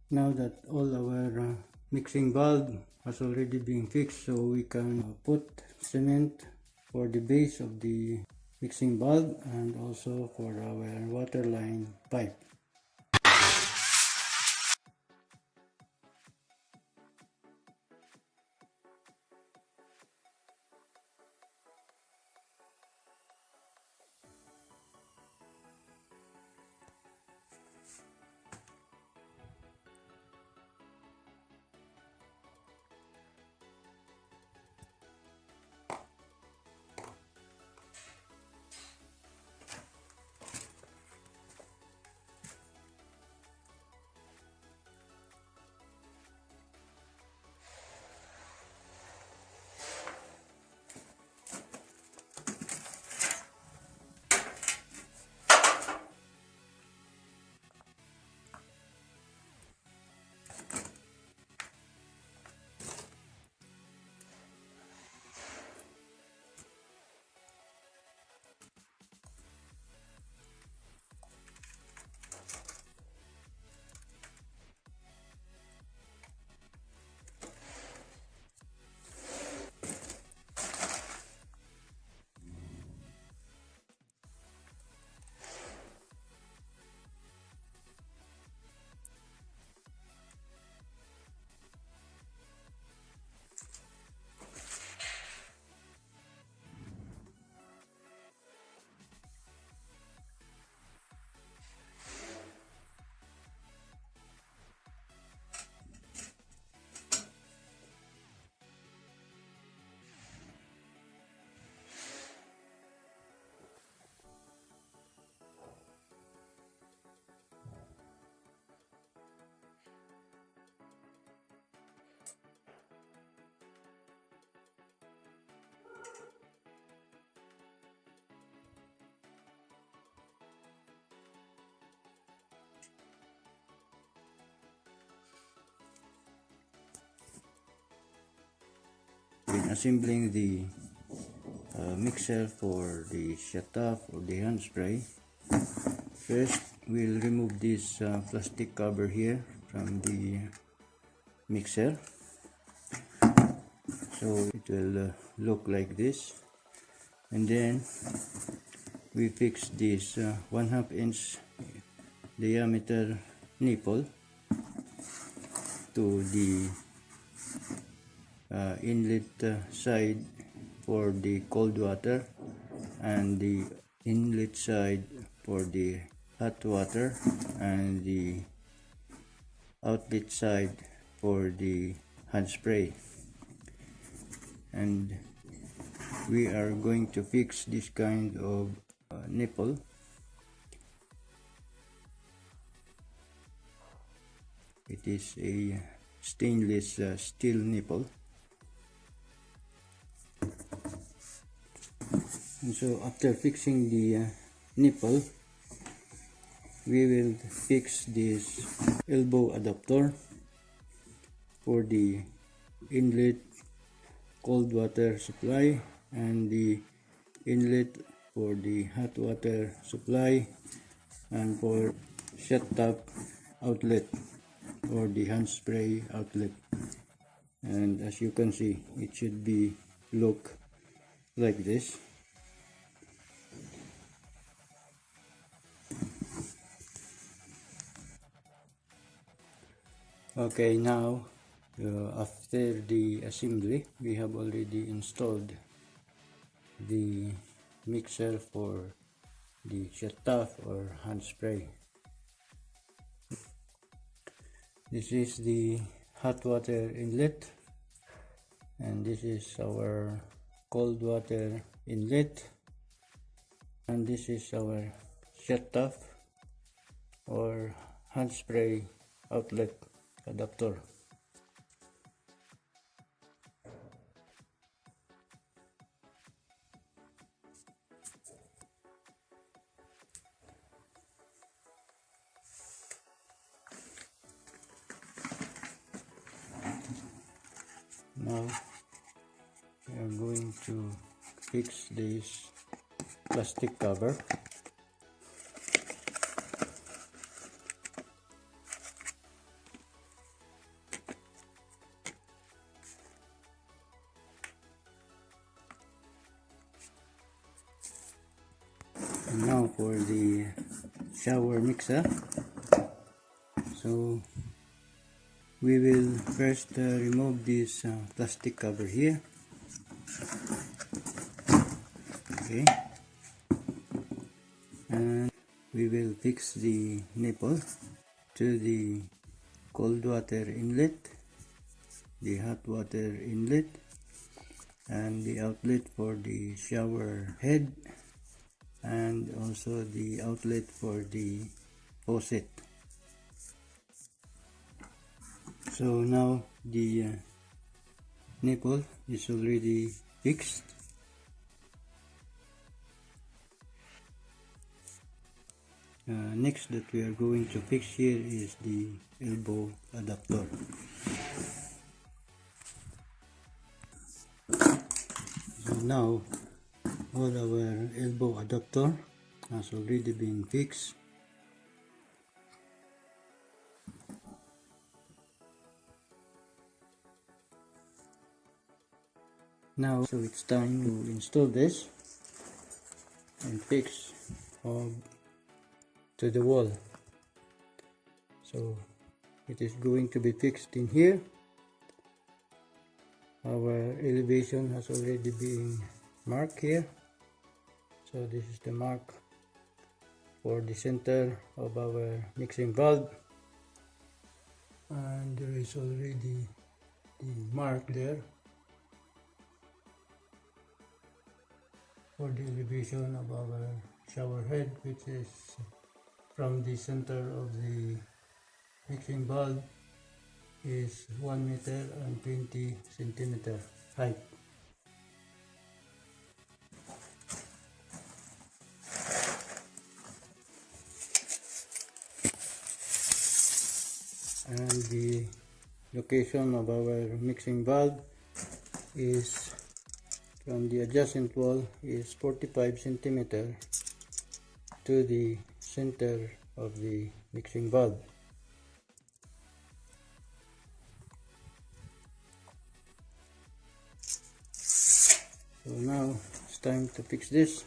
Now that all our mixing valve has already been fixed, so we can put cement for the base of the mixing valve and also for our water line pipe. In assembling the mixer for the shutoff or the hand spray, first we'll remove this plastic cover here from the mixer, so it will look like this, and then we fix this 1/2 inch diameter nipple to the inlet side for the cold water and the inlet side for the hot water and the outlet side for the hand spray. And we are going to fix this kind of nipple. It is a stainless steel nipple. And so after fixing the nipple, we will fix this elbow adapter for the inlet cold water supply and the inlet for the hot water supply and for shutoff outlet or the hand spray outlet. And as you can see, it should be look like this. Okay, now after the assembly, we have already installed the mixer for the shutoff or hand spray. This is the hot water inlet, and this is our cold water inlet, and this is our shutoff or hand spray outlet adapter. Now we are going to fix this plastic cover. Now for the shower mixer. So we will first remove this plastic cover here. Okay, and we will fix the nipple to the cold water inlet, the hot water inlet, and the outlet for the shower head, and also the outlet for the faucet. So now the nipple is already fixed. Next that we are going to fix here is the elbow adapter. So now all our elbow adapter has already been fixed. Now so it's time to install this and fix to the wall. So it is going to be fixed in here. Our elevation has already been marked here. So this is the mark for the center of our mixing valve, and there is already the mark there for the elevation of our shower head, which is from the center of the mixing valve is 1 meter and 20 centimeter height. And the location of our mixing valve is from the adjacent wall is 45 centimeter to the center of the mixing valve. So now it's time to fix this.